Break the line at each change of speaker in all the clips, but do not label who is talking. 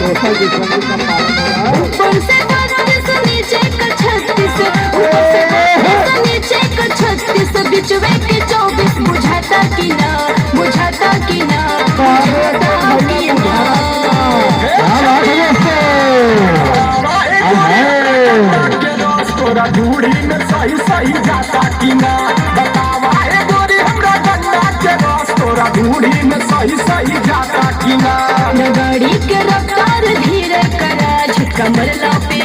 भरोसा जिसमें का पालन हो रहा है।
ऊपर से 32 नीचे का 36, ऊपर से 32 नीचे का 36, बीच में के 24 बुझाता कि ना, बुझाता कि ना, बुझाता कि ना।
तोरा दूरी में सही सही जाता कि ना, बतावा ए गोरी हमरा गन्ना के रस तोरा दूरी में सही सही जाता कि ना।
गाड़ी के रफ्तार धीरे करा, झटका मरला पे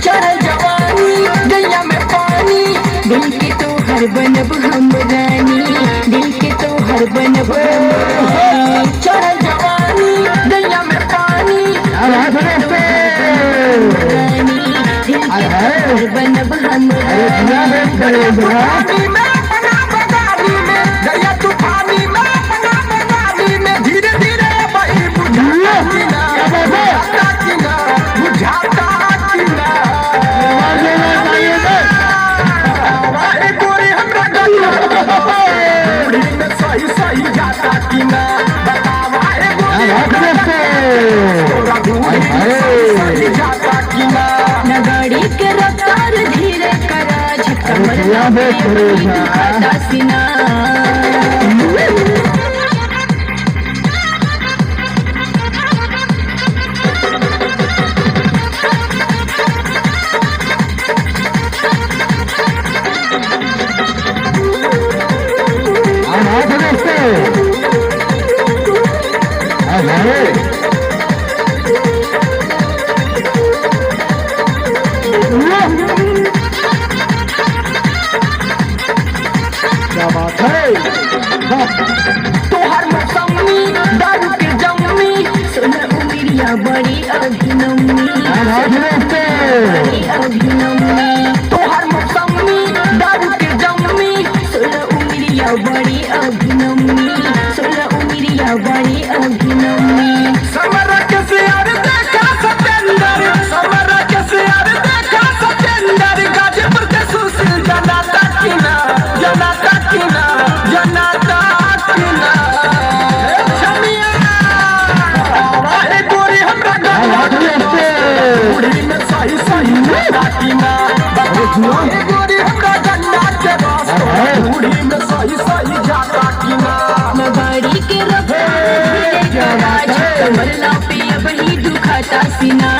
चढ़ल जवानी गैया में पानी,
दिल के तो हर बनब हम रानी, दिल के तो हर बनब हम रानी।
चढ़ल जवानी गैया में पानी,
रानी दिल के तो हर बनब हम रानी।
पानी में अपना बगानी में गैया तूफानी में अपना बगानी में धीरे धीरे बही बुझाता कि ना, बुझाता कि ना, बुझाता कि ना। ए गोरी हमरा गन्ना दूरी में सही सही जाता कि ना, बतावा ए गोरी हमरा तोरा दूरी में सही सही जाता कि ना।
न गाड़ी के रफ्तार धीरे करा, झटका मरला पे दुखाता सीना।
क्या बात है।
तोहर मौसमी दारू के जम्मी,
सोना उमिरिया बड़ी अभिनम्नी, बड़ी अभिनम्नी।
तोहर मौसमी दारू के जम्मी,
सोना उमिरिया बड़ी अभिनम्नी, सोना उमिरिया बड़ी अभिनम्नी।
समर के सियार देखा सतेंदर, समर के सियार देखा सतेंदर, गाजीपुर के सुशील जनाता कि ना, जनाता कि ना, जनाता कि ना। ए छमिया ए गोरी हमरा गन्ना दूरी में सही सही जाता कि ना, बतावा ए गोरी हमरा गन्ना के रस तोरा दूरी में सही सही जाता कि ना।
न गाड़ी के रफ्तार धीरे करा, झटका मरला पे अब ही दुखाता सीना।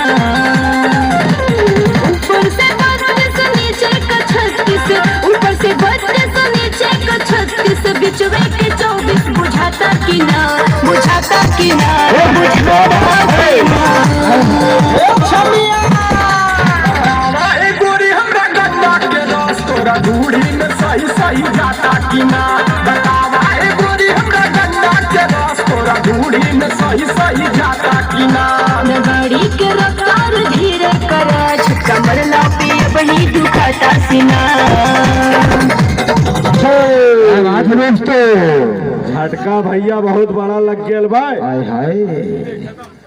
ऊपर से 32 नीचे का 36, ऊपर से 32 नीचे का 36, बीच में के 24 बुझाता कि ना, बुझाता कि ना, बुझाता कि ना।
ए गोरी हमरा गन्ना के रस तोरा दूरी में सही सही जाता कि ना, बतावा ए गोरी हमरा गन्ना के रस तोरा दूरी में सही सही जाता कि ना।
न गाड़ी के रफ्तार धीरे करा, झटका मरला पे अब ही दुखाता सीना।
झटका भैया बहुत बड़ा लग गया भाई। हाय हाय।